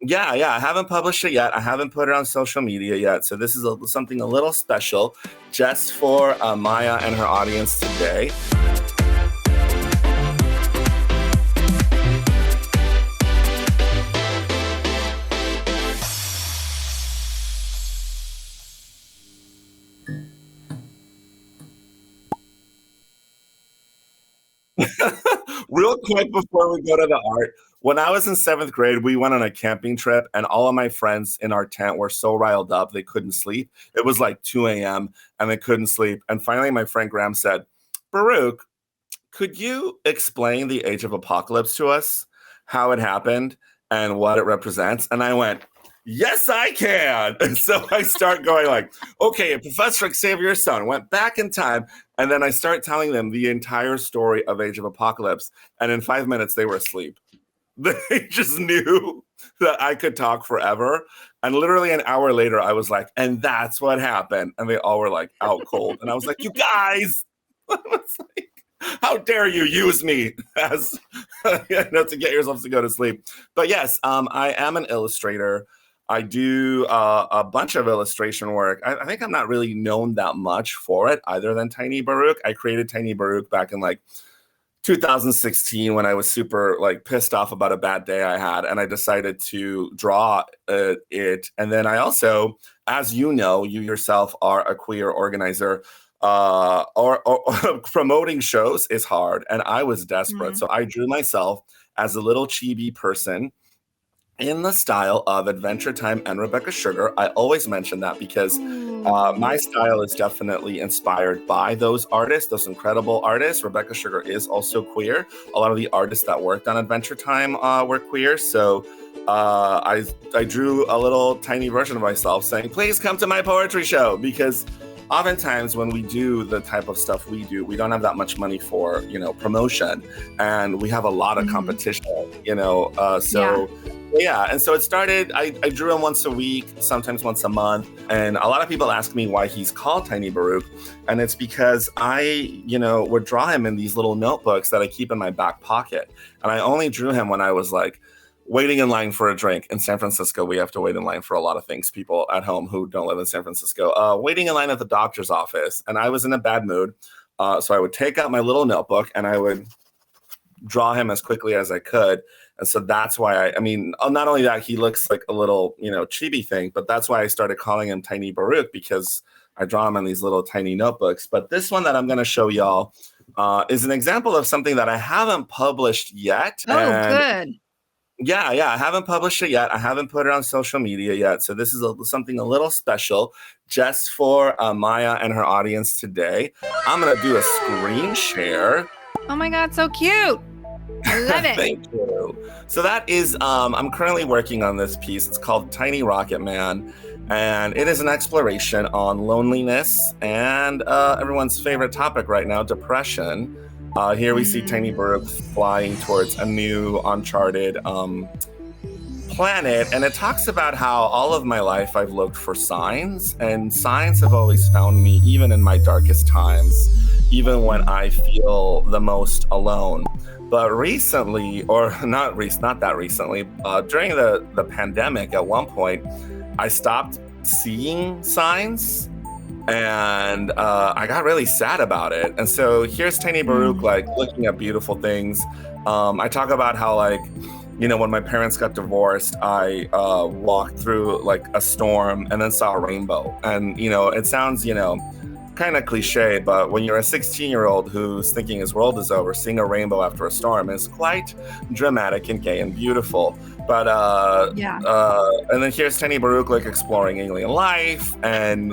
Yeah, I haven't published it yet. I haven't put it on social media yet. So this is something a little special just for Maya and her audience today. Real quick before we go to the art, when I was in seventh grade, we went on a camping trip, and all of my friends in our tent were so riled up they couldn't sleep. It was like 2 a.m. and they couldn't sleep. And finally, my friend Graham said, Baruch, could you explain the Age of Apocalypse to us, how it happened and what it represents? And I went, yes, I can. And so I start going like, okay, Professor Xavier's son went back in time. And then I start telling them the entire story of Age of Apocalypse. And in 5 minutes, they were asleep. They just knew that I could talk forever. And literally an hour later, I was like, and that's what happened. And they all were like out cold. And I was like, you guys, I was like, how dare you use me as to get yourselves to go to sleep. But yes, I am an illustrator. I do a bunch of illustration work. I think I'm not really known that much for it other than Tiny Baruch. I created Tiny Baruch back in like 2016 when I was super like pissed off about a bad day I had, and I decided to draw it. And then I also, as you know, you yourself are a queer organizer, or promoting shows is hard, and I was desperate. So I drew myself as a little chibi person in the style of Adventure Time and Rebecca Sugar. I always mention that because my style is definitely inspired by those artists, those incredible artists. Rebecca Sugar is also queer. A lot of the artists that worked on Adventure Time were queer. So I drew a little tiny version of myself saying, please come to my poetry show, because oftentimes when we do the type of stuff we do, we don't have that much money for, promotion, and we have a lot of competition, Yeah, and so it started, I drew him once a week, sometimes once a month, and a lot of people ask me why he's called Tiny Baruch, and it's because I, would draw him in these little notebooks that I keep in my back pocket, and I only drew him when I was like waiting in line for a drink. In San Francisco, we have to wait in line for a lot of things, people at home who don't live in San Francisco, waiting in line at the doctor's office, and I was in a bad mood, so I would take out my little notebook and I would draw him as quickly as I could. And so that's why not only that, he looks like a little, chibi thing, but that's why I started calling him Tiny Baruch, because I draw him in these little tiny notebooks. But this one that I'm going to show y'all is an example of something that I haven't published yet. Oh, good. Yeah, I haven't published it yet. I haven't put it on social media yet. So this is something a little special just for Maya and her audience today. I'm going to do a screen share. Oh my God, so cute. I love it. Thank you. So that is, I'm currently working on this piece. It's called Tiny Rocketman, and it is an exploration on loneliness and everyone's favorite topic right now, depression. Here we see Tiny Baruch flying towards a new uncharted planet, and it talks about how all of my life I've looked for signs, and signs have always found me even in my darkest times, even when I feel the most alone. But recently, or not that recently, during the pandemic, at one point, I stopped seeing signs, and I got really sad about it. And so here's Tiny Baruch, like, looking at beautiful things. I talk about how, like, when my parents got divorced, I walked through like a storm and then saw a rainbow. And, it sounds, kind of cliche, but when you're a 16-year-old who's thinking his world is over, seeing a rainbow after a storm is quite dramatic and gay and beautiful. But and then here's Tiny Baruch, like, exploring alien life, and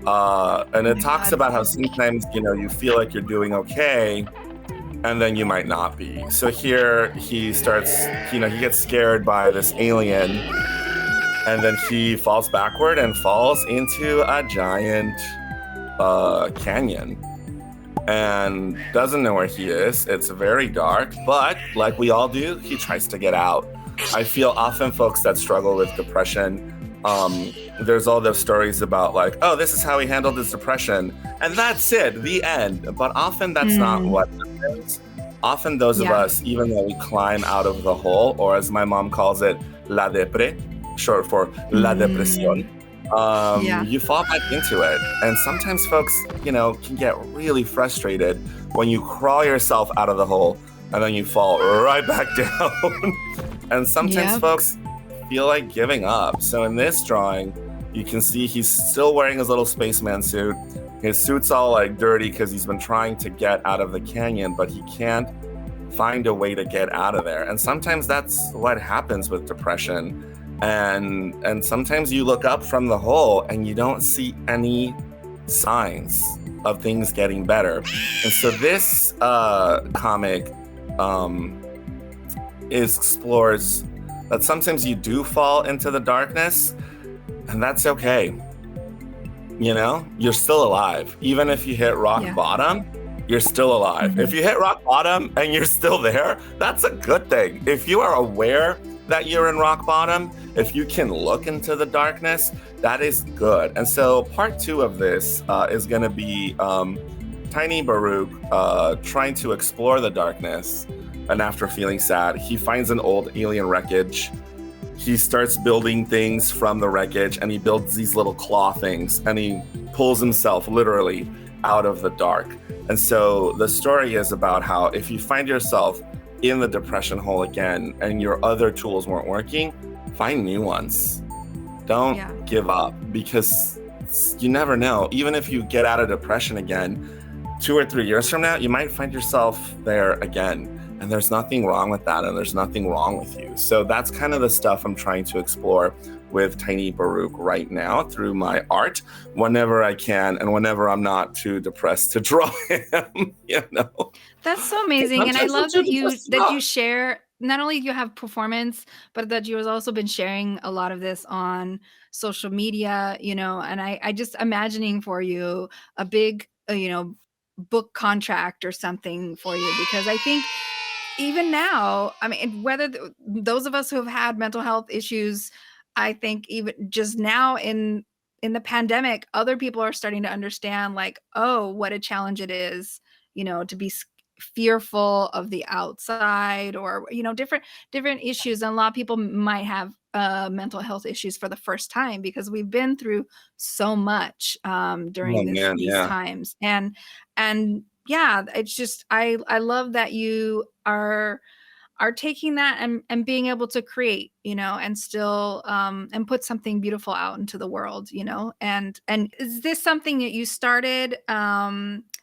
it talks about how sometimes you feel like you're doing okay, and then you might not be. So here he starts, he gets scared by this alien, and then he falls backward and falls into a giant canyon and doesn't know where he is. It's very dark, but like we all do, he tries to get out. I feel often folks that struggle with depression, there's all those stories about like, oh, this is how he handled his depression, and that's it, the end. But often that's not what happens. often those of Yeah. us, even though we climb out of the hole, or as my mom calls it, la depre, short for la depresión, Yeah. you fall back into it. And sometimes folks, can get really frustrated when you crawl yourself out of the hole and then you fall right back down. And sometimes Yep. folks feel like giving up. So in this drawing, you can see he's still wearing his little spaceman suit. His suit's all like dirty because he's been trying to get out of the canyon, but he can't find a way to get out of there. And sometimes that's what happens with depression. And sometimes you look up from the hole and you don't see any signs of things getting better. And so this comic explores that sometimes you do fall into the darkness, and that's okay. You're still alive. Even if you hit rock bottom, you're still alive. Mm-hmm. If you hit rock bottom and you're still there, that's a good thing. If you are aware that you're in rock bottom, if you can look into the darkness, that is good. And so part 2 of this is going to be Tiny Baruch trying to explore the darkness. And after feeling sad, he finds an old alien wreckage. He starts building things from the wreckage, and he builds these little claw things, and he pulls himself literally out of the dark. And so the story is about how if you find yourself in the depression hole again and your other tools weren't working, find new ones. Don't give up, because you never know. Even if you get out of depression again, 2 or 3 years from now, you might find yourself there again. And there's nothing wrong with that, and there's nothing wrong with you. So that's kind of the stuff I'm trying to explore with Tiny Baruch right now through my art, whenever I can, and whenever I'm not too depressed to draw him. That's so amazing, and I love that you share. Not only do you have performance, but that you have also been sharing a lot of this on social media. And I just imagining for you a big, book contract or something for you, because I think even now, I mean, whether those of us who have had mental health issues, I think even just now in the pandemic, other people are starting to understand, like, oh, what a challenge it is, to be fearful of the outside, or different issues. And a lot of people might have mental health issues for the first time, because we've been through so much during these times. And yeah, it's just I love that you are taking that and being able to create, and still and put something beautiful out into the world, and is this something that you started,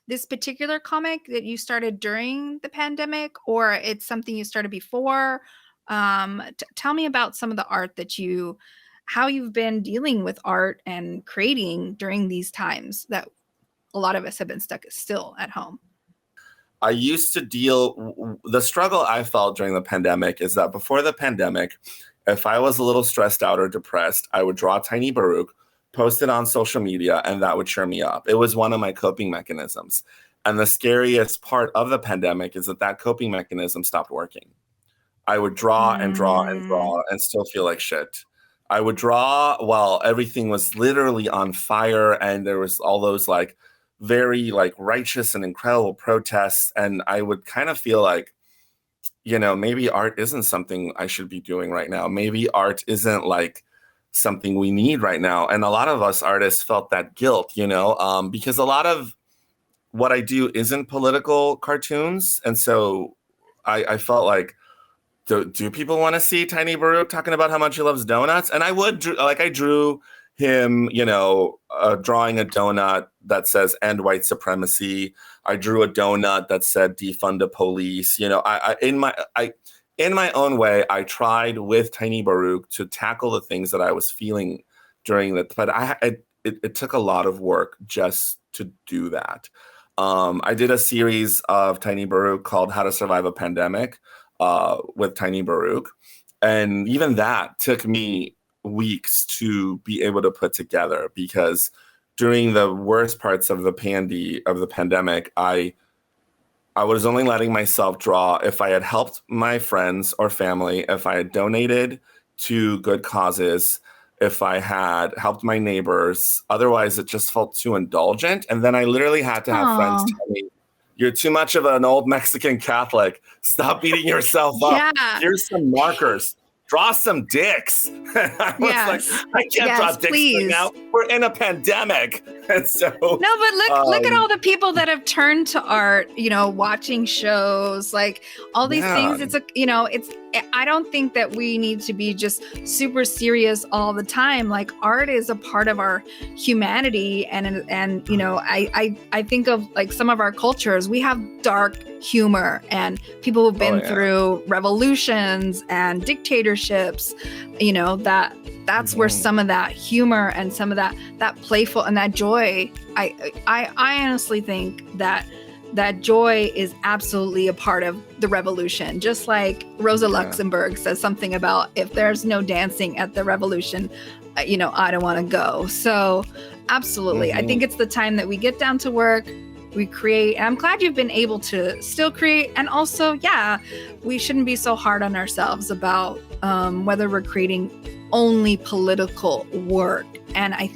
this particular comic that you started during the pandemic, or it's something you started before? Tell me about some of the art how you've been dealing with art and creating during these times that a lot of us have been stuck still at home. I used to the struggle I felt during the pandemic is that before the pandemic, if I was a little stressed out or depressed, I would draw Tiny Baruch, post it on social media, and that would cheer me up. It was one of my coping mechanisms. And the scariest part of the pandemic is that coping mechanism stopped working. I would draw and draw and draw and still feel like shit. I would draw while everything was literally on fire, and there was all those like very like righteous and incredible protests. And I would kind of feel like, maybe art isn't something I should be doing right now. Maybe art isn't like something we need right now. And a lot of us artists felt that guilt, because a lot of what I do isn't political cartoons. And so I felt like, do people want to see Tiny Baruch talking about how much he loves donuts? And I drew him, drawing a donut that says end white supremacy. I drew a donut that said defund the police. In my own way, I tried with Tiny Baruch to tackle the things that I was feeling during that. But it took a lot of work just to do that. I did a series of Tiny Baruch called How to Survive a Pandemic with Tiny Baruch. And even that took me weeks to be able to put together, because during the worst parts of the pandemic, I was only letting myself draw if I had helped my friends or family, if I had donated to good causes, if I had helped my neighbors. Otherwise, it just felt too indulgent. And then I literally had to have friends tell me, You're too much of an old Mexican Catholic. Stop beating yourself up. Yeah. Here's some markers. Draw some dicks. I was like, I can't draw dicks right now. We're in a pandemic. And so no, but look at all the people that have turned to art, you know, watching shows, like all these things. It's I don't think that we need to be just super serious all the time. Like art is a part of our humanity. And you know, I think of like some of our cultures, we have dark humor and people who've been through revolutions and dictatorships, you know, that's where some of that humor and some of that playful and that joy, I honestly think that joy is absolutely a part of the revolution. Just like Rosa Luxemburg says something about, if there's no dancing at the revolution, you know, I don't want to go. So absolutely. I think it's the time that we get down to work, we create. And I'm glad you've been able to still create. And also, we shouldn't be so hard on ourselves about whether we're creating only political work. And I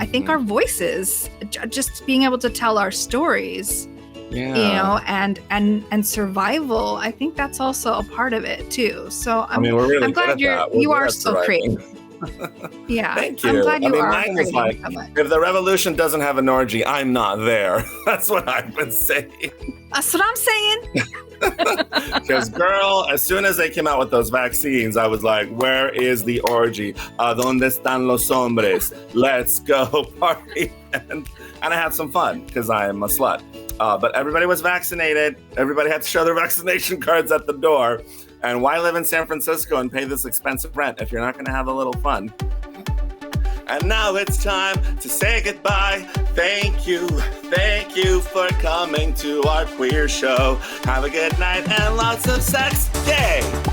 think our voices, just being able to tell our stories, you know, and survival, I think that's also a part of it too. So I'm glad you are so creative. Thank you. I'm glad you are. Mine was like, if the revolution doesn't have an orgy, I'm not there. That's what I've been saying. That's what I'm saying. Because, girl, as soon as they came out with those vaccines, I was like, where is the orgy? ¿Dónde están los hombres? Let's go party. And I had some fun because I am a slut. But everybody was vaccinated. Everybody had to show their vaccination cards at the door. And why live in San Francisco and pay this expensive rent if you're not going to have a little fun? And now it's time to say goodbye. Thank you for coming to our queer show. Have a good night and lots of sex. Yay!